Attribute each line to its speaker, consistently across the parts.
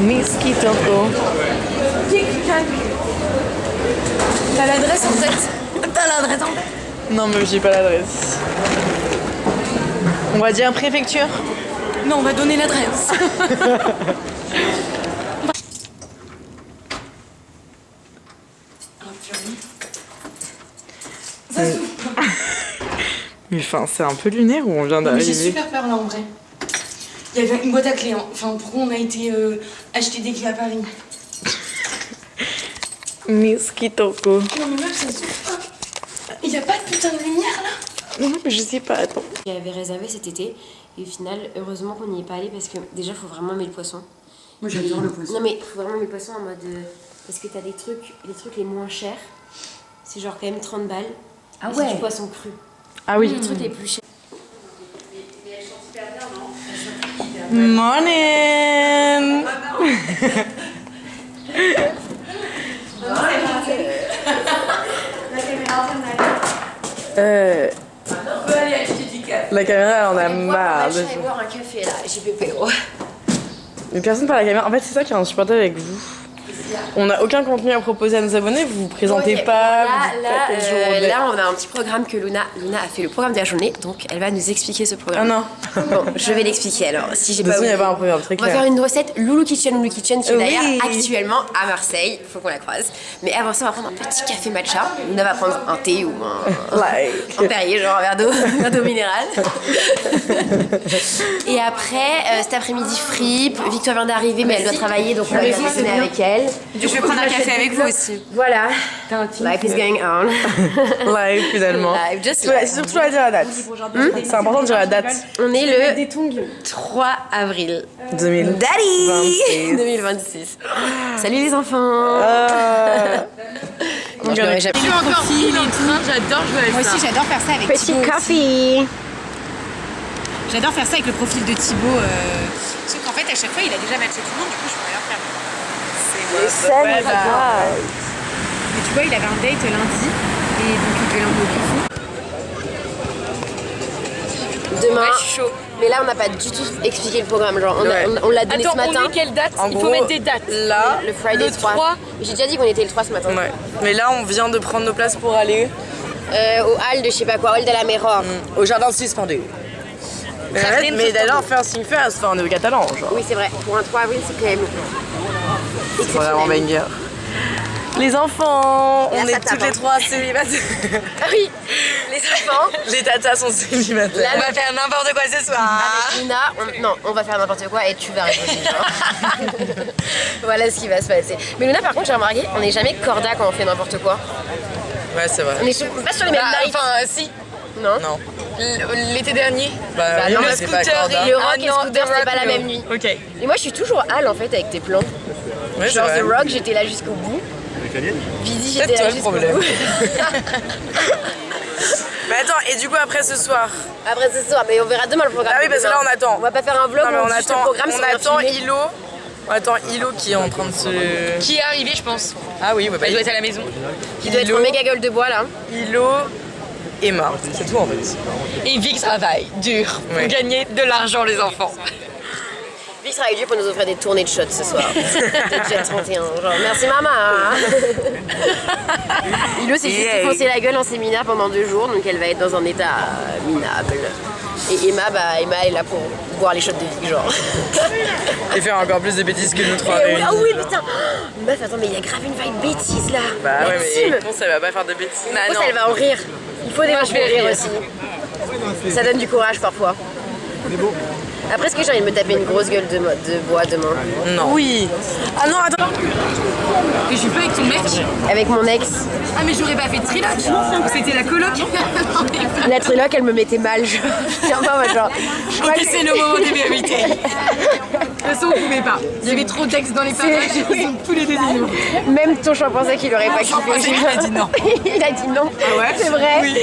Speaker 1: Miss Kitoko.
Speaker 2: T'as l'adresse en tête? T'as l'adresse en tête?
Speaker 1: Non, mais j'ai pas l'adresse. On va dire préfecture.
Speaker 2: Non, on va donner l'adresse.
Speaker 1: Mais enfin, c'est un peu lunaire où on vient d'arriver.
Speaker 2: J'ai super peur là en vrai. Il y avait une boîte à clés. Hein. Enfin, pourquoi on a été acheter des clés à Paris?
Speaker 1: Miss Kitoko.
Speaker 2: Non mais meuf, ça s'ouvre pas. Il y a pas de putain de lumière là?
Speaker 1: Non, mais je sais pas, attends.
Speaker 3: J'avais réservé cet été et au final, heureusement qu'on n'y est pas allé parce que déjà, faut vraiment aimer le poisson.
Speaker 2: Moi j'adore le poisson.
Speaker 3: Non mais faut vraiment aimer le poisson en mode parce que t'as des trucs, les trucs les moins chers, c'est genre quand même 30 balles.
Speaker 2: Ah
Speaker 3: et
Speaker 2: ouais.
Speaker 3: c'est du poisson cru.
Speaker 1: Ah oui.
Speaker 3: Les trucs les plus chers.
Speaker 1: Morning. La caméra, on a marre.
Speaker 3: Je vais boire un café là, JPP.
Speaker 1: Mais personne par la caméra. En fait, c'est ça qui est insupportable avec vous. On n'a aucun contenu à proposer à nos abonnés, vous vous présentez pas.
Speaker 3: Là, on a un petit programme que Luna a fait le programme de la journée, donc elle va nous expliquer ce
Speaker 1: Ah
Speaker 3: programme.
Speaker 1: non.
Speaker 3: Bon, je vais l'expliquer alors. Si j'ai
Speaker 1: De toute
Speaker 3: pas
Speaker 1: façon, il n'y a
Speaker 3: oublié.
Speaker 1: pas un programme très
Speaker 3: On va
Speaker 1: clair.
Speaker 3: faire une recette Loulou Kitchen qui est d'ailleurs
Speaker 1: Oui.
Speaker 3: actuellement à Marseille, faut qu'on la croise. Mais avant ça, on va prendre un petit café matcha. Luna va prendre un thé ou un Perrier, genre un verre d'eau minérale. Et après, cet après-midi, fripe. Victoire vient d'arriver, mais elle doit travailler, donc on va dîner avec elle.
Speaker 2: Je vais prendre un café avec vous aussi.
Speaker 3: Voilà. Life is going on.
Speaker 1: Live finalement.
Speaker 3: Live, just
Speaker 1: C'est surtout à dire la date. C'est important de dire la date.
Speaker 3: On est le 3 avril
Speaker 1: 2026.
Speaker 3: 2026. Salut les enfants.
Speaker 1: On
Speaker 3: j'aurais jamais-
Speaker 2: Je suis encore fille et tout. J'adore jouer avec ça. Moi aussi j'adore faire ça avec
Speaker 3: Petit
Speaker 2: Thibaut.
Speaker 3: coffee.
Speaker 2: J'adore faire ça avec le profil de Thibaut. Sauf qu'en fait à chaque fois il a déjà matché tout le monde, du coup je peux rien faire.
Speaker 1: Ouais, bah,
Speaker 2: Mais tu vois il avait un date lundi et donc il devait l'envoyer au fou.
Speaker 3: Demain.
Speaker 2: Ouais, je suis chaud.
Speaker 3: Mais là, on n'a pas du tout expliqué le programme. Genre, on l'a donné ce matin.
Speaker 2: on est quelle date?
Speaker 1: En
Speaker 2: Il faut
Speaker 1: gros,
Speaker 2: mettre des dates.
Speaker 1: là,
Speaker 3: Le Friday
Speaker 2: Le
Speaker 3: 3.
Speaker 2: 3.
Speaker 3: J'ai déjà dit qu'on était le 3 ce matin.
Speaker 1: ouais. Mais là, on vient de prendre nos places pour aller
Speaker 3: Au hall de je sais pas quoi, hall de la Meror.
Speaker 1: au jardin suspendu. Mais d'ailleurs, first thing first, enfin, on est au Catalan, genre.
Speaker 3: Oui, c'est vrai. Pour un 3 avril, c'est quand même.
Speaker 1: C'est vraiment banger. Les enfants,
Speaker 3: Et là,
Speaker 1: on
Speaker 3: ça
Speaker 1: est
Speaker 3: tape,
Speaker 1: toutes les
Speaker 3: hein.
Speaker 1: trois célibataires.
Speaker 3: Ah oui, les enfants.
Speaker 1: Les tatas sont célibataires.
Speaker 3: Là,
Speaker 2: On va faire n'importe quoi ce soir.
Speaker 3: Avec Luna, non, on va faire n'importe quoi et tu vas rigoler, genre. Voilà ce qui va se passer. Mais Luna, par contre, j'ai remarqué, on n'est jamais corda quand on fait n'importe quoi.
Speaker 1: Ouais, c'est vrai.
Speaker 3: On est pas sur les mêmes nights.
Speaker 2: Si.
Speaker 3: Non.
Speaker 1: Non.
Speaker 2: L'été dernier.
Speaker 1: Bah,
Speaker 3: non,
Speaker 1: mais
Speaker 3: le
Speaker 1: c'est pas
Speaker 2: scooter
Speaker 1: corda.
Speaker 2: et
Speaker 3: Le rock
Speaker 2: Ah
Speaker 3: et le
Speaker 2: non,
Speaker 3: scooter,
Speaker 2: The
Speaker 3: c'était pas
Speaker 2: Rock,
Speaker 3: la
Speaker 2: non.
Speaker 3: même nuit.
Speaker 1: Ok.
Speaker 3: Et moi, je suis toujours Al en fait avec tes plans.
Speaker 1: Ouais,
Speaker 3: Genre
Speaker 1: c'est
Speaker 3: The
Speaker 1: vrai.
Speaker 3: Rock, j'étais là jusqu'au bout. Vidi, j'étais
Speaker 1: Peut-être toi
Speaker 3: là
Speaker 1: le
Speaker 3: jusqu'au
Speaker 1: problème.
Speaker 3: bout.
Speaker 1: Mais attends, et du coup, après ce soir?
Speaker 3: Après ce soir, mais on verra demain le programme.
Speaker 1: Ah oui, parce que là, on attend.
Speaker 3: On va pas faire un vlog
Speaker 1: Non, mais
Speaker 3: où
Speaker 1: on
Speaker 3: on dit juste le
Speaker 1: attend,
Speaker 3: programme
Speaker 1: on
Speaker 3: sans rien
Speaker 1: attend
Speaker 3: filmer.
Speaker 1: Ilo. On attend Ilo qui est en train de se...
Speaker 2: Qui est arrivé, je pense.
Speaker 1: Ah oui, ouais, bah,
Speaker 2: Il doit être à la maison.
Speaker 3: Qui doit être
Speaker 1: Ilo.
Speaker 3: en méga gueule de bois là.
Speaker 1: Ilo, Emma. C'est tout en fait.
Speaker 2: Et Vic travaille dur pour
Speaker 1: Ouais.
Speaker 2: gagner de l'argent, les enfants.
Speaker 3: Vic sera avec Dieu pour nous offrir des tournées de shots ce soir. de Jet 31. Genre, merci maman. Ilo s'est juste
Speaker 1: Yeah.
Speaker 3: foncé la gueule en séminaire pendant 2 jours, donc elle va être dans un état minable. Et Emma, Emma elle est là pour boire les shots de Vic, genre.
Speaker 1: Et faire encore plus de bêtises que nous trois
Speaker 3: Et oui,
Speaker 1: réunis.
Speaker 3: ah oui, putain. Meuf, attends, mais il y a grave une vibe bêtise là.
Speaker 1: Bah
Speaker 3: La
Speaker 1: ouais, mais
Speaker 3: team.
Speaker 1: Ponce, elle va pas faire de bêtises.
Speaker 3: Je pense qu'elle va en rire. Il faut des gens
Speaker 2: je vais
Speaker 3: pour rire
Speaker 2: rire.
Speaker 3: aussi. Ça donne du courage parfois. Après, est-ce que j'ai envie de me taper une grosse gueule de bois demain?
Speaker 1: Non. Oui. Ah non, attends.
Speaker 2: Et je suis pas avec ton mec.
Speaker 3: Avec mon ex.
Speaker 2: Ah, mais j'aurais pas fait de triloc. C'était la coloc.
Speaker 3: La triloque, elle me mettait mal. Je tiens pas, moi, genre. Je crois
Speaker 2: Ok,
Speaker 3: que
Speaker 2: c'est le moment des vérités. De toute façon, on pouvait pas. Il y avait trop de textes dans les passages. Ils sont tous les deux des noms.
Speaker 3: même ton champ pensait qu'il aurait pas kiffé.
Speaker 2: pensait qu'il a dit non.
Speaker 3: Il a dit non.
Speaker 2: Ah ouais?
Speaker 3: C'est vrai.
Speaker 2: Oui.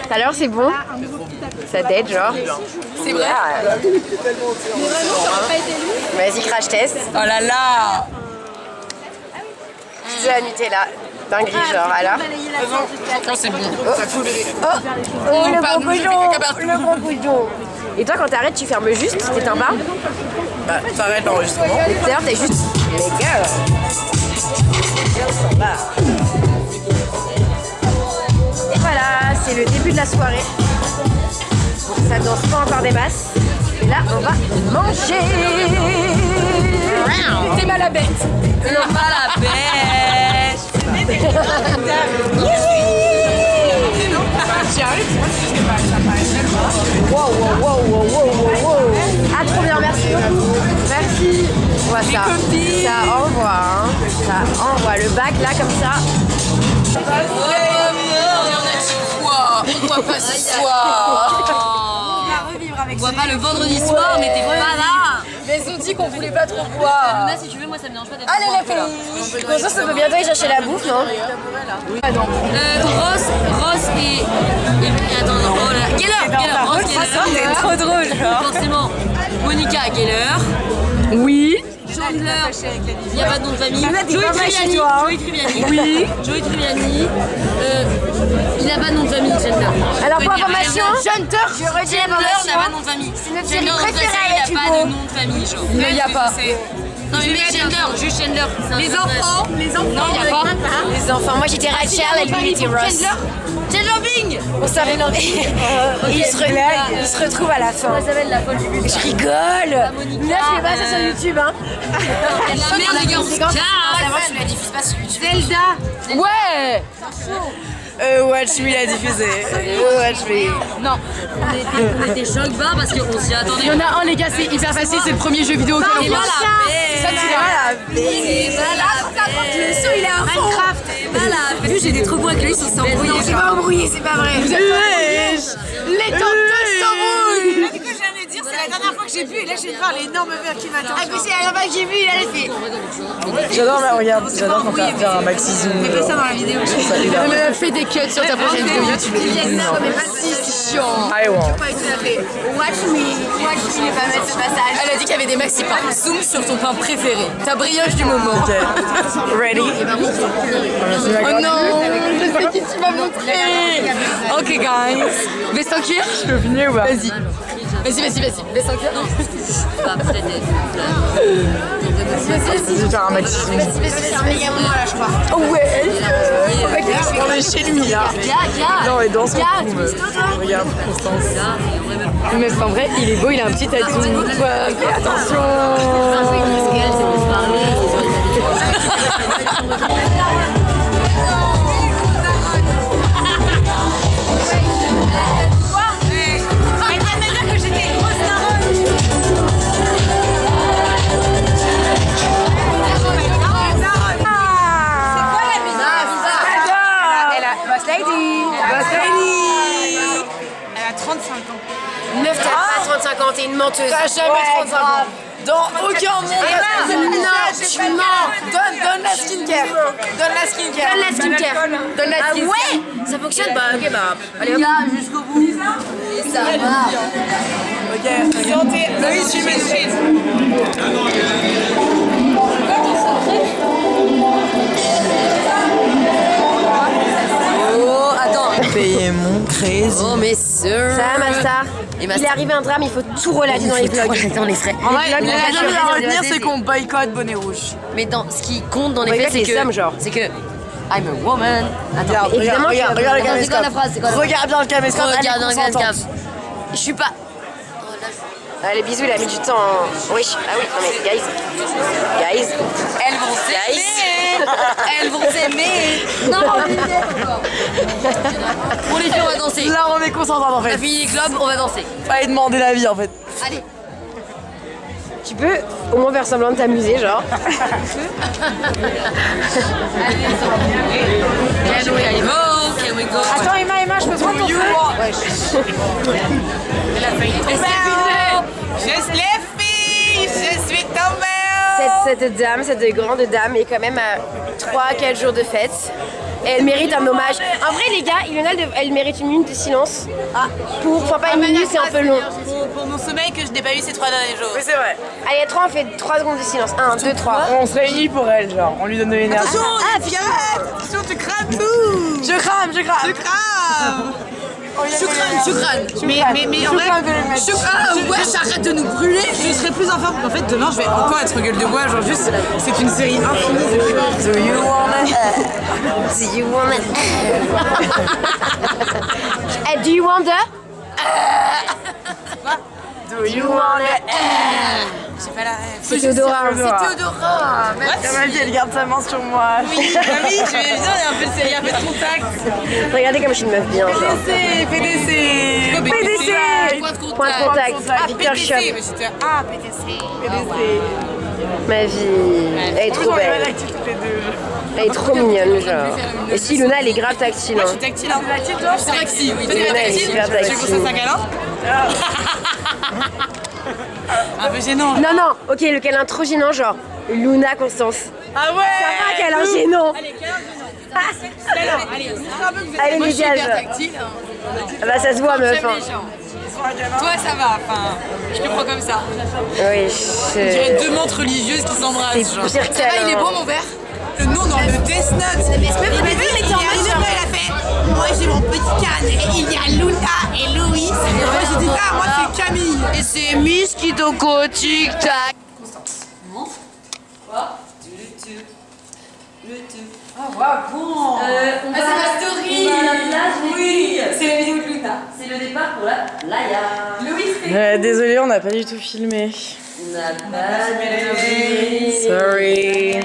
Speaker 3: Alors, c'est bon? Ça t'aide, genre?
Speaker 2: C'est vrai.
Speaker 3: Vas-y, crash test.
Speaker 2: Oh là là.
Speaker 3: Pizza à Nutella. Dinguerie, genre. Alors?
Speaker 2: Oh, c'est bon. Ça coule.
Speaker 3: Oh, le
Speaker 2: pardon,
Speaker 3: gros
Speaker 2: j'ai fait
Speaker 3: bouillon.
Speaker 2: caca partout.
Speaker 3: Le gros bouillon. Et toi, quand t'arrêtes, tu fermes juste, t'éteins pas?
Speaker 1: Bah, t'arrêtes l'enregistrement.
Speaker 3: Et tout à l'heure, t'es juste. Les gars. Et voilà, c'est le début de la soirée. Bon, ça danse pas encore des masses. Et là, on va manger.
Speaker 2: T'es mal à bête.
Speaker 3: Non, pas la bête. Wow, wow, wow, wow, wow, wow. Ah, trop bien, merci beaucoup. Merci. On voit ça. Ça envoie, hein. Ça envoie le bac là, comme ça.
Speaker 2: On voit pas ce soir. On voit pas le vendredi soir, mais t'es pas là.
Speaker 3: Mais ils ont dit qu'on voulait pas trop boire.
Speaker 2: Luna, si tu veux, moi ça me dérange pas d'être.
Speaker 3: Allez les filles. Comme ça peut bientôt aller chercher la bouffe, non?
Speaker 2: Ross et attends, non, oh là. Geller, Ross, Geller.
Speaker 3: C'est trop drôle, genre.
Speaker 2: Forcément, Monica Geller.
Speaker 3: Oui.
Speaker 2: Chandler, il n'y a pas de nom de famille. Joey Tribbiani. Oui. Joey Tribbiani. Il n'a pas de nom de famille, Chandler.
Speaker 3: Alors pour information, Chandler, je redis
Speaker 2: Chandler n'a
Speaker 3: l'information.
Speaker 2: pas de nom de famille.
Speaker 3: C'est notre
Speaker 2: Chandler,
Speaker 3: série
Speaker 2: dans sa
Speaker 3: préférée
Speaker 2: série,
Speaker 3: avec
Speaker 2: il n'y a pas
Speaker 3: Hugo.
Speaker 2: de nom de famille, genre.
Speaker 3: Il n'y a pas.
Speaker 2: Non mais Chandler, juste Chandler.
Speaker 3: Les enfants.
Speaker 2: Non, il n'y a pas.
Speaker 3: Les enfants, moi j'étais Rachel et lui il était Ross.
Speaker 2: Chandler Bing.
Speaker 3: On savait non mais il se retrouve à la fin.
Speaker 2: Ça s'appelle la folle du but.
Speaker 3: Je rigole. Là je fais pas ça sur YouTube hein.
Speaker 2: La merde des gars, on se casse.
Speaker 3: Je la diffuse pas sur YouTube.
Speaker 2: Zelda.
Speaker 3: Ouais.
Speaker 1: Watch Me l'a diffusé. Watch Me.
Speaker 2: Non, on était choc bas parce qu'on s'y attendait.
Speaker 4: Il y en a un les gars, c'est hyper facile, c'est le premier jeu vidéo auquel on pense.
Speaker 2: C'est ça que tu
Speaker 3: Il est à fond.
Speaker 2: Minecraft. Voilà. Vu j'ai des trop bons avec lui, ils sont embrouillés.
Speaker 3: C'est pas embrouillé, c'est pas vrai.
Speaker 4: Les temps de s'embrouillent.
Speaker 2: Du coup, j'allais dire, c'est la dernière fois que j'ai bu et là, je vais voir l'énorme verre qui m'attend.
Speaker 3: Ah mais c'est la dernière fois que j'ai vu, il a fait.
Speaker 1: J'adore, mais regarde, j'adore quand t'as faire un maxi zoom.
Speaker 2: Fais ça dans la vidéo.
Speaker 4: Fais des cuts sur ta prochaine vidéo YouTube.
Speaker 3: Non mais pas si, c'est chiant.
Speaker 1: I want.
Speaker 3: Watch me, il va mettre ce passage.
Speaker 4: Elle a dit qu'il y avait des maxi pains. Zoom sur ton pain préféré. Ta brioche du moment.
Speaker 1: Ok. Ready?
Speaker 4: Oh non, je sais qui tu m'as montré. Ok guys. Veste en cuir?
Speaker 1: Je peux finir ou pas?
Speaker 4: Vas-y. Vas-y. Veste en cuir?
Speaker 2: Bah, peut-être.
Speaker 1: Je vais faire un maxi zoom.
Speaker 3: C'est un méga moment là, je crois.
Speaker 1: Ouais. On est chez lui là. Non mais danse beaucoup meuf. Regarde Constance.
Speaker 4: Mais en vrai, il est beau, il a un petit tatou. Ouais, fais attention.
Speaker 3: Boss Lady.
Speaker 2: Elle a 35 ans.
Speaker 3: Meuf, t'as pas 35 ans, t'es une menteuse.
Speaker 1: T'as jamais 35 ans. Dans aucun monde.
Speaker 3: Non, tu mens.
Speaker 1: Donne la skincare. Donne la skincare.
Speaker 3: Donne la skincare.
Speaker 1: Donne la
Speaker 3: Ah
Speaker 1: skincare.
Speaker 3: ouais. Ça fonctionne? Bah ok, bah allez hop.
Speaker 2: Jusqu'au bout. Et ça va.
Speaker 1: Ok. Santé. Oui, je suis médecin.
Speaker 4: Oh, attends.
Speaker 1: Payer mon crazy.
Speaker 4: Oh, mais sœur.
Speaker 3: Ça va, ma star? Il est arrivé un drame, il faut tout relater dans les vlogs.
Speaker 4: Dans les frais.
Speaker 1: En vrai, la
Speaker 3: vlogs,
Speaker 1: chose
Speaker 3: vas-y,
Speaker 1: à retenir,
Speaker 3: vas-y.
Speaker 1: c'est qu'on boycotte bonnet rouge.
Speaker 4: Mais dans ce qui compte dans les
Speaker 3: Boycott
Speaker 4: faits, c'est
Speaker 3: les sommes, genre.
Speaker 4: que. C'est que. I'm a woman. Attends.
Speaker 1: Regarde,
Speaker 3: évidemment,
Speaker 1: regarde
Speaker 3: tu
Speaker 1: le
Speaker 3: vas-
Speaker 4: Attends, c'est quoi la
Speaker 1: caméscope.
Speaker 4: phrase? C'est quoi la phrase?
Speaker 1: Regarde bien le caméscope. elle est
Speaker 4: Regarde dans le
Speaker 1: consentante.
Speaker 4: cap. Je suis pas.
Speaker 3: Allez, bisous, il a mis du temps. Oui, ah oui, non mais guys.
Speaker 4: Elles vont s'aimer. Elles vont s'aimer. Non, Pour les filles, on va danser.
Speaker 1: Là, on est consentante en
Speaker 4: La
Speaker 1: fait.
Speaker 4: fille club, on va danser.
Speaker 1: Fallait demander l'avis en fait.
Speaker 4: Allez.
Speaker 3: Tu peux au moins faire semblant de t'amuser, genre.
Speaker 4: Can we go?
Speaker 3: Attends, Emma, je peux prendre ton feu?
Speaker 2: Je suis tombée.
Speaker 3: Cette dame, cette grande dame est quand même à 3-4 jours de fête. Et elle mérite un hommage. En vrai, les gars, elle mérite une minute de silence. Enfin, pas une minute, c'est un peu long.
Speaker 2: Pour mon sommeil que je n'ai pas eu ces 3 derniers jours.
Speaker 1: Oui, c'est vrai.
Speaker 3: Allez, à 3, on fait 3 secondes de silence. 1, 2, 3.
Speaker 1: On se réunit pour elle, genre. On lui donne de l'énergie.
Speaker 2: Ah, putain. Attention, tu crames tout.
Speaker 1: Je crame.
Speaker 2: Tu crames.
Speaker 4: Choukran. Mais en vrai, wesh, arrête de nous brûler. Je serai plus en forme. En fait, demain, je vais encore être gueule de bois. Genre, juste, c'est une série infinie de choses.
Speaker 3: Do you wanna do you wonder? Do you wanna
Speaker 4: J'ai pas la rêve.
Speaker 3: C'est Théodora.
Speaker 4: Théodora.
Speaker 1: Ma vie, elle garde sa main sur moi.
Speaker 4: Oui, je vais bien, il y a un peu de contact.
Speaker 3: Regardez comme je suis une meuf bien. Genre.
Speaker 4: PDC.
Speaker 3: Point de contact. Victor Shop.
Speaker 4: Mais c'était PDC.
Speaker 3: Ma vie. Elle est trop belle. Elle est trop mignonne, genre. Et si Luna, elle est grave tactile.
Speaker 4: Je suis tactile, hein. Je suis tactile, oui.
Speaker 3: Luna, elle est super
Speaker 4: Tu veux qu'on
Speaker 3: tactile.
Speaker 4: se fasse un câlin? Un peu gênant.
Speaker 3: Non, non, ok, le câlin trop gênant, genre Luna Constance.
Speaker 4: Ah ouais.
Speaker 3: Ça va, câlin gênant.
Speaker 4: Allez, câlin gênant. Allez,
Speaker 3: Allez,
Speaker 4: moi,
Speaker 3: les
Speaker 4: je suis
Speaker 3: gars,
Speaker 4: hyper
Speaker 3: je-
Speaker 4: tactile.
Speaker 3: Bah, ça se voit, meuf.
Speaker 4: J'aime
Speaker 3: Hein.
Speaker 4: les gens. Toi, ça va. Enfin, je te prends comme ça.
Speaker 3: Oui,
Speaker 4: On dirait deux mantes religieuses qui s'embrassent. Genre.
Speaker 3: c'est pire que
Speaker 4: Ça va, il est
Speaker 3: câlin.
Speaker 4: beau mon verre. Le nom dans le Death Note. Il était en mode il a fait. Moi j'ai mon petit canne et il y a Luna et Louis. Et moi j'ai dit ah moi c'est Camille. Et c'est Miss qui toco tic tac.
Speaker 2: C'est ma story. Oui. C'est la vidéo de Luna. C'est le départ pour la playa. Louis,
Speaker 1: Désolé, on n'a pas du tout filmé.
Speaker 2: on n'a pas de
Speaker 1: Sorry.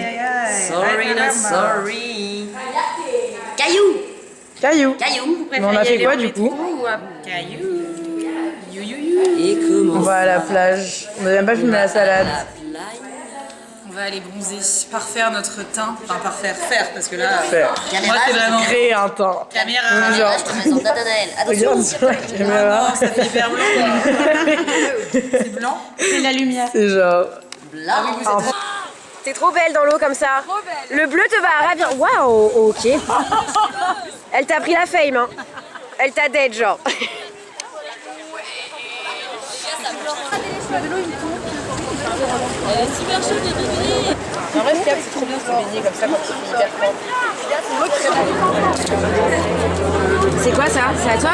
Speaker 2: Sorry, not sorry. Caillou.
Speaker 1: Caillou.
Speaker 2: Caillou.
Speaker 1: Mais on a fait quoi du coup?
Speaker 2: Caillou. Et comment
Speaker 1: On va à la plage. On n'a même pas filmé la salade.
Speaker 4: On va aller bronzer, parfaire notre teint. Enfin parfaire, faire parce que là.
Speaker 1: Faire.
Speaker 4: Moi c'est vraiment.
Speaker 1: Créer un temps.
Speaker 4: Caméra.
Speaker 1: Genre,
Speaker 2: Je te présente Nathanaël. Attention.
Speaker 1: regarde sur la caméra.
Speaker 4: Non, ça fait hyper blanc. C'est blanc. C'est la lumière.
Speaker 1: C'est genre.
Speaker 3: T'es trop belle dans l'eau comme ça. Le bleu te va ravir. Waouh, ok. Elle t'a pris la fame, hein. Elle t'a dead, genre. En vrai, ce cap, c'est trop bien se baigner comme ça quand il fait hyper froid. C'est quoi ça? C'est à toi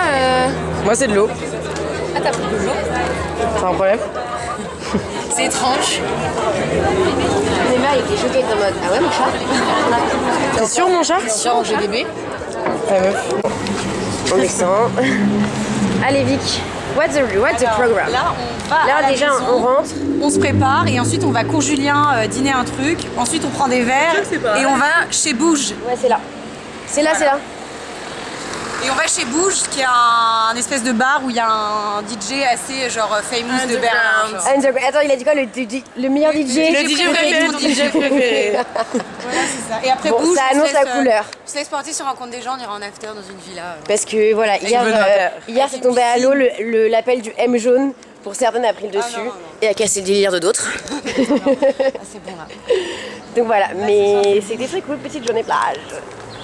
Speaker 1: Moi, c'est de l'eau.
Speaker 3: Ah, t'as pris de l'eau?
Speaker 1: C'est un problème.
Speaker 4: C'est étrange.
Speaker 3: Emma, elle était choquée en mode ah ouais, mon chat?
Speaker 1: T'es sûr, mon chat?
Speaker 3: Sur un GDB.
Speaker 1: Ta meuf.
Speaker 3: On descend. Allez, Vic. What's the program?
Speaker 5: Là, on va à
Speaker 3: Là,
Speaker 5: la
Speaker 3: déjà,
Speaker 5: maison,
Speaker 3: on rentre.
Speaker 5: on se prépare et ensuite on va cours Julien dîner un truc. Ensuite, on prend des verres et on va chez Bouge.
Speaker 3: Ouais, c'est là. C'est là, c'est là.
Speaker 5: Et on va chez Bouge, qui est un espèce de bar où il y a un DJ assez genre famous de Berlin. genre.
Speaker 3: Attends, il a dit quoi? Le meilleur DJ?
Speaker 1: Le DJ préféré, ton DJ préféré.
Speaker 5: Voilà, c'est ça. Et après
Speaker 3: Bon,
Speaker 5: Bouge,
Speaker 3: ça
Speaker 5: on se
Speaker 3: annonce la
Speaker 5: laisse,
Speaker 3: couleur.
Speaker 5: on se laisse porter si on rencontre des gens, on ira en after dans une villa.
Speaker 3: Parce que voilà, hier c'est tombé à l'eau l'appel du M jaune. Pour certaines a pris le dessus et a cassé le délire de d'autres.
Speaker 5: C'est bon là.
Speaker 3: Donc voilà, mais c'était très cool, petite journée plage.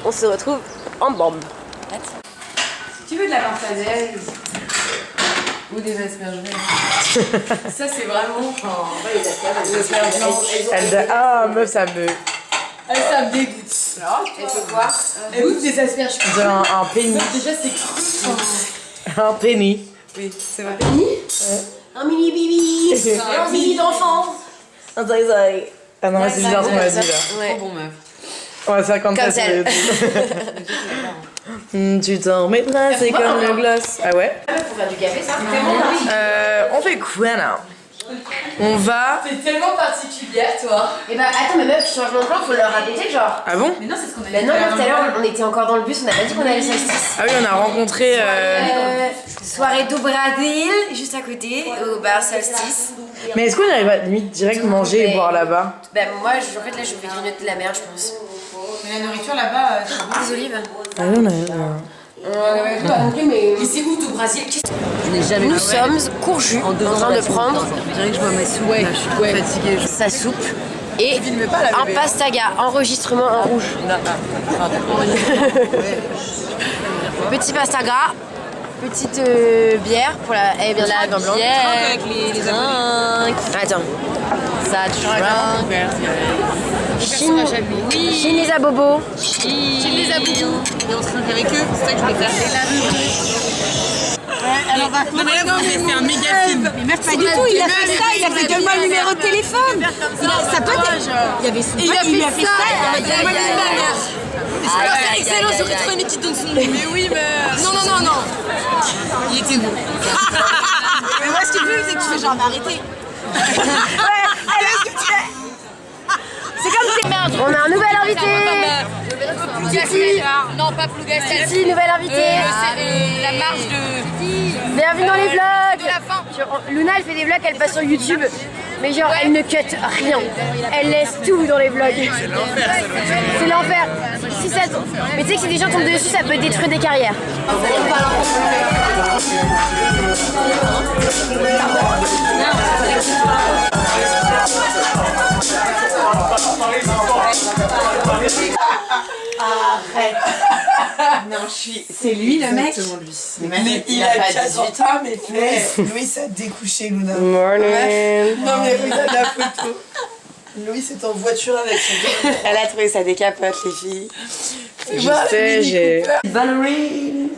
Speaker 3: On se retrouve en bombe.
Speaker 4: Tu veux de la mortadelle ou des asperges? Ça c'est vraiment. Les asperges blanches.
Speaker 1: Ah, meuf, ça me.
Speaker 4: Ça me dégoûte. Alors, elle fait quoi? Elle goûte des asperges.
Speaker 1: On dirait un penny.
Speaker 4: Déjà c'est cru.
Speaker 1: Un penny.
Speaker 4: Oui, c'est vrai.
Speaker 3: Un mini bibi.
Speaker 4: Un mini d'enfant.
Speaker 1: Un zai. Ah non, c'est bizarre ce qu'on a dit là.
Speaker 3: Ouais.
Speaker 4: Bon meuf.
Speaker 1: Ouais, 53
Speaker 3: Comme celle.
Speaker 1: Tu t'en remettras, c'est comme le gloss. Ah ouais?
Speaker 3: Pour faire du café, ça?
Speaker 1: On fait quoi là? On va.
Speaker 4: T'es tellement particulière toi.
Speaker 3: Et bah attends, mais meuf, changement de plan, faut leur répéter genre.
Speaker 1: Ah bon?
Speaker 4: Mais non, c'est ce qu'on a
Speaker 3: Bah non, meuf, tout à l'heure on était encore dans le bus, on n'a pas dit qu'on allait solstice.
Speaker 1: Ah oui, on a rencontré.
Speaker 3: Soirée do Brasil, juste à côté, au bar solstice.
Speaker 1: Mais est-ce qu'on arrive à limite direct manger et boire là-bas?
Speaker 3: Bah moi, en fait là je vais grignoter de la merde, je pense.
Speaker 4: Mais la nourriture là-bas,
Speaker 3: Des olives.
Speaker 1: Ah oui, on a.
Speaker 3: Pas non plus, mais...
Speaker 4: c'est où du Brésil?
Speaker 3: Nous sommes Courjus en train de prendre
Speaker 4: Je dirais que je bois ma soupe. Là, je suis fatiguée.
Speaker 3: sa soupe et un pastaga, enregistrement en rouge. Petit pastaga, petite bière pour la... Eh bien la vin blanc.
Speaker 4: Avec les abonnés.
Speaker 3: Attends. Ça drunk.
Speaker 2: Chine,
Speaker 3: Chine les abobos.
Speaker 2: Chine les abous. Et on trinque avec eux, c'est ça que je voulais faire.
Speaker 5: Alors par contre,
Speaker 4: mais là, vous avez fait un méga film.
Speaker 5: mais meuf, pas du tout, il a fait ça, il a fait donne-moi le numéro de téléphone. Ça peut être. Il a fait ça, donne-moi le numéro.
Speaker 2: Alors c'est excellent, j'aurais trop aimé qu'il donne son nom. Mais oui, mais. Non.
Speaker 4: Il était beau.
Speaker 5: Mais moi, ce qui me plaît, c'est que tu fais genre m'arrêter.
Speaker 3: C'est comme si merde. On a un nouvel invité.
Speaker 2: Non, pas Plougastel.
Speaker 3: Titi, nouvelle invitée.
Speaker 2: C'est la marche de.
Speaker 3: Bienvenue dans les vlogs.
Speaker 2: De la fin.
Speaker 3: Luna, elle fait des vlogs, elle passe sur YouTube. Mais genre, elle ne cut rien. Elle laisse tout dans les vlogs. C'est l'enfer. Si ça... Mais tu sais que si des gens tombent dessus, ça peut détruire des carrières.
Speaker 4: Arrête. Non, c'est lui le mec. Mais il a 18 ans, mais Louis, ça a découché, Luna.
Speaker 1: Morning.
Speaker 4: Non, mais regarde la photo. Louis est en voiture avec son deux. Elle a trouvé ça des capotes, les filles.
Speaker 1: Je sais, j'ai...
Speaker 4: Valérie.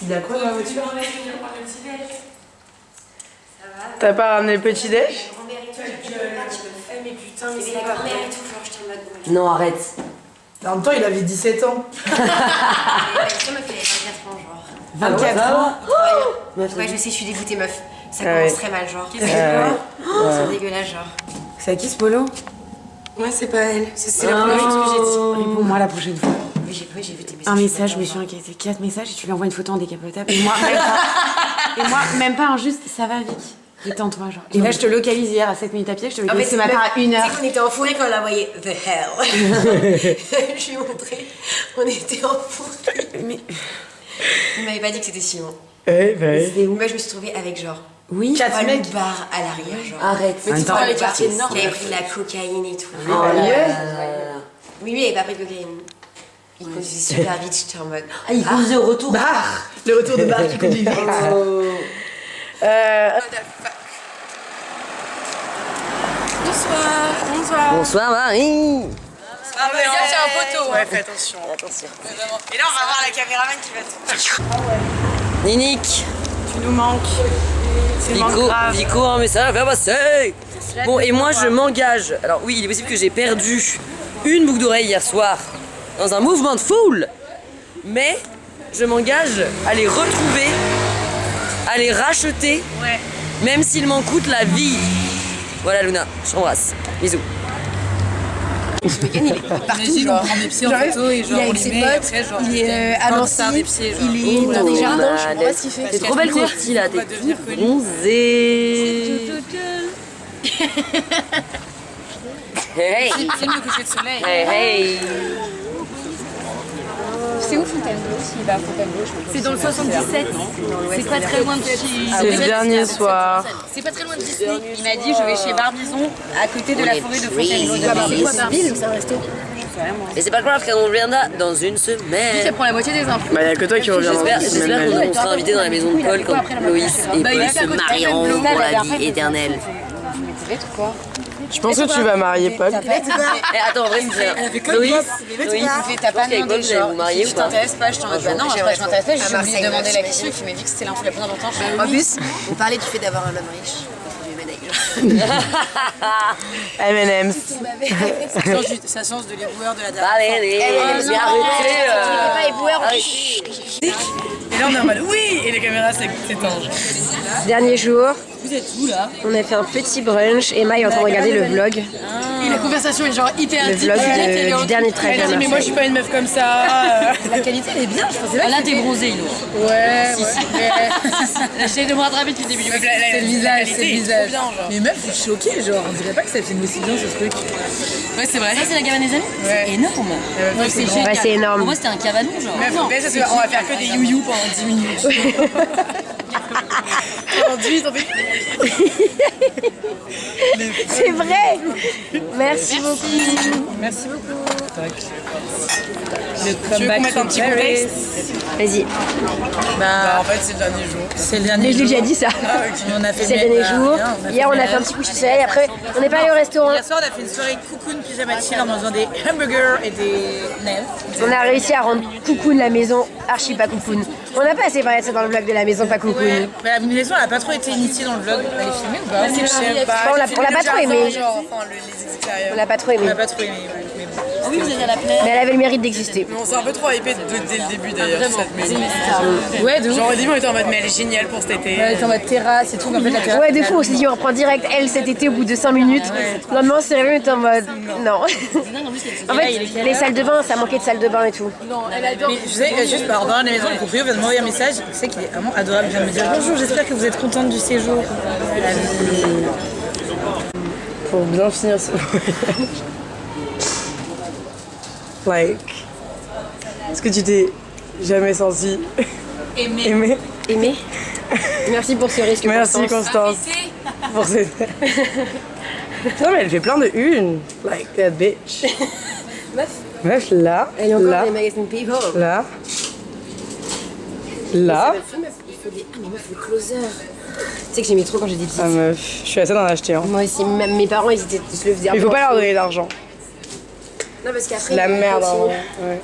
Speaker 4: Il a quoi dans la voiture?
Speaker 1: T'as pas ramené le petit déj?
Speaker 3: Non, arrête.
Speaker 4: En même temps, il avait 17 ans.
Speaker 3: Ça m'a fait 24 ans, genre.
Speaker 4: 24 ans.
Speaker 3: Ouais, je sais, je suis dégoûtée, meuf. Ça
Speaker 1: Ah
Speaker 3: commence
Speaker 1: ouais.
Speaker 3: très mal, genre.
Speaker 1: Ouais.
Speaker 3: C'est dégueulasse, genre.
Speaker 4: C'est à qui ce polo?
Speaker 5: Ouais, c'est pas elle. C'est la première chose que j'ai dit.
Speaker 6: Réponds-moi la prochaine fois.
Speaker 3: Oui, j'ai vu tes messages.
Speaker 6: Un message, je me suis inquiétée. 4 messages et tu lui envoies une photo en décapotable. Et moi, même pas. Et moi, même pas un juste, ça va, Vic. Détends-toi, genre. Et là, je te localise hier à 7 minutes à pied, je te localise ce matin à 1h.
Speaker 3: Tu sais qu'on était en forêt quand on la voyait. The hell. Je lui ai montré. On était en forêt.
Speaker 6: Mais.
Speaker 3: Il m'avait pas dit que c'était si loin.
Speaker 1: Ouais, bah oui.
Speaker 3: C'était où? Moi, je me suis trouvée avec genre.
Speaker 6: Oui.
Speaker 3: 4 mecs bar à l'arrière, genre.
Speaker 6: Arrête.
Speaker 3: Mais tu
Speaker 6: Attends.
Speaker 3: vois les quartiers nord. Qui avait pris de la cocaïne et tout.
Speaker 6: Oh là là.
Speaker 3: Oui, lui, il avait pas pris de cocaïne. Il conduisait super vite, j'étais en mode.
Speaker 6: Ah, il conduisait au retour.
Speaker 4: Le retour de bar qui conduit vite.
Speaker 6: Bonsoir, Marie.
Speaker 5: Ah, mais regarde, c'est un poteau.
Speaker 4: Ouais, fais attention.
Speaker 5: Et là, on va voir la caméraman qui va te.
Speaker 6: Ninic.
Speaker 1: Tu nous manques. C'est grave.
Speaker 6: Vico, un message à faire passer. Bon, et moi, je m'engage. Alors, oui, il est possible que j'ai perdu une boucle d'oreille hier soir dans un mouvement de foule. Mais je m'engage à les retrouver, à les racheter, même s'il m'en coûte la vie. Voilà, Luna, je t'embrasse. Bisous.
Speaker 5: Imagine, on prend des pieds en photo et genre on les met et après genre
Speaker 3: Il est à Nancy.
Speaker 5: des pieds genre.
Speaker 3: Il est dans des jardins, je sais pas ce qu'il fait.
Speaker 6: C'est trop belle course, là, t'es toute bronzée. Hey,
Speaker 5: Filme le coucher de soleil.
Speaker 6: hey, hey.
Speaker 2: C'est où Fontainebleau? S'il va à Fontainebleau, je pense. C'est dans le 77. C'est pas très loin de chez.
Speaker 1: C'est le dernier soir.
Speaker 2: C'est pas très loin de Disney. Il m'a dit je vais chez Barbizon à côté de la forêt de Fontainebleau.
Speaker 3: C'est quoi Barbie ou c'est un resto?
Speaker 6: Et c'est pas grave car on reviendra dans une
Speaker 2: Ça
Speaker 6: semaine.
Speaker 2: prend la moitié des infos.
Speaker 1: Bah y'a que toi qui reviendras.
Speaker 6: J'espère qu'on sera invités dans la maison de Paul quand Loïs et Paul se marieront pour la vie éternelle.
Speaker 1: Je pense que tu vas marier Paul.
Speaker 6: Eh, attends, en vrai, il me fait. Loïs,
Speaker 2: T'as pas
Speaker 6: avec Paul, vous allez vous marier ou
Speaker 2: je
Speaker 6: pas?
Speaker 2: t'intéresse pas, je t'en mode bah non, après je m'intéresse pas, j'ai oublié de demander la question, il m'a dit que c'était l'info la plus importante.
Speaker 3: En plus, on parlait du fait d'avoir un homme riche. Il faut du médaille.
Speaker 1: M&M's.
Speaker 5: Ça change de l'éboueur de la dame.
Speaker 6: Allez, allez, mais arrêtez.
Speaker 3: pas éboueur, on
Speaker 1: Et là on est en mode oui. Et les caméras s'étangent.
Speaker 3: Dernier jour,
Speaker 6: Vous êtes où là?
Speaker 3: on a fait un petit brunch. Emma est en train de regarder le vlog.
Speaker 5: Et la conversation est genre hyper
Speaker 3: Le
Speaker 5: intime.
Speaker 3: vlog du dernier trajet.
Speaker 1: Elle dit mais moi je suis pas une meuf comme ça.
Speaker 5: La qualité elle est bien, je pensais
Speaker 6: Ah, là, t'es bronzé, Ilo.
Speaker 5: Ouais,
Speaker 6: J'essaie de me rattraper depuis le début du
Speaker 5: C'est le visage, c'est le visage. Mais meuf, je suis choquée, genre, on dirait pas que ça filme aussi bien ce truc.
Speaker 6: Ouais, c'est vrai. Ça, c'est la cabane des amis? C'est énorme.
Speaker 5: Ouais, c'est grand.
Speaker 3: Ouais, c'est
Speaker 6: Pour
Speaker 3: énorme.
Speaker 6: moi, c'était un cabanon, genre.
Speaker 5: Meuf, on va faire que des you-you pendant 10 minutes. Pendant 10 minutes, on fait.
Speaker 3: C'est vrai. Merci beaucoup.
Speaker 5: Merci beaucoup. Tu veux qu'on mette un petit contexte?
Speaker 3: Vas-y.
Speaker 5: Bah,
Speaker 1: En fait, c'est le dernier jour.
Speaker 5: c'est le dernier
Speaker 3: Mais je l'ai
Speaker 5: jour.
Speaker 3: déjà dit ça.
Speaker 5: On a fait
Speaker 3: C'est le dernier jour. Hier, on a fait un
Speaker 5: ménage.
Speaker 3: petit coucher de soleil. Après, on n'est pas allé au restaurant.
Speaker 5: Hier soir, on a fait une soirée cocoon pyjama chill en mangeant des hamburgers et des nems.
Speaker 3: On a réussi à rendre coucoune la maison archi pas coucoune. On n'a pas assez parlé de ça dans le vlog de la maison pas coucoune.
Speaker 5: Ouais, mais la maison, elle a pas trop été initiée dans le vlog. Elle est filmée ou pas?
Speaker 1: Je sais pas.
Speaker 3: On l'a pas trop aimé.
Speaker 1: Genre, enfin, les extérieurs.
Speaker 3: On l'a pas trop
Speaker 5: On
Speaker 3: aimé.
Speaker 5: a pas trop aimé, ouais, mais bon.
Speaker 2: Oui, vous êtes à la plaine.
Speaker 3: Mais elle avait le mérite d'exister.
Speaker 1: Mais on s'est un peu trop hypé dès le début d'ailleurs, cette maison.
Speaker 5: Ouais, de ouf.
Speaker 1: Genre au début on était en mode mais elle est géniale pour cet été.
Speaker 5: Elle était en mode terrasse et tout, mais en fait la terrasse.
Speaker 3: Ouais, de fou, on s'est dit on reprend direct elle cet été au bout de 5 minutes. Le lendemain, on s'est réveillé, on était en mode non. En fait, les salles de bain, ça manquait de salles de bain et tout.
Speaker 5: Mais je sais, juste par dans la maison, le proprio vient de m'envoyer un message. Je sais qu'il est vraiment adorable. Il vient de me dire bonjour, j'espère que vous êtes contente du séjour.
Speaker 1: Pour bien finir ce voyage. Like, est-ce que tu t'es jamais senti aimé?
Speaker 3: Aimé. Merci pour ce risque.
Speaker 1: Merci
Speaker 3: Constance.
Speaker 1: Constance pour cette... Non mais elle fait plein de une. Like that bitch. Meuf là,
Speaker 3: Elle est encore
Speaker 1: là,
Speaker 3: des magazines People.
Speaker 1: là, là.
Speaker 3: Il faut des... Ah mais meuf, le closer. Tu sais que j'aimais trop quand j'étais petite.
Speaker 1: Ah meuf, je suis assez d'en acheter. Hein.
Speaker 3: Moi aussi, même mes parents, ils se le faisaient un
Speaker 1: Mais
Speaker 3: peu
Speaker 1: faut pas
Speaker 3: en
Speaker 1: leur
Speaker 3: fou.
Speaker 1: donner d'argent.
Speaker 3: Non, parce qu'après.
Speaker 1: C'est la
Speaker 3: ils
Speaker 1: merde.
Speaker 3: continuent.
Speaker 1: Hein. Ouais.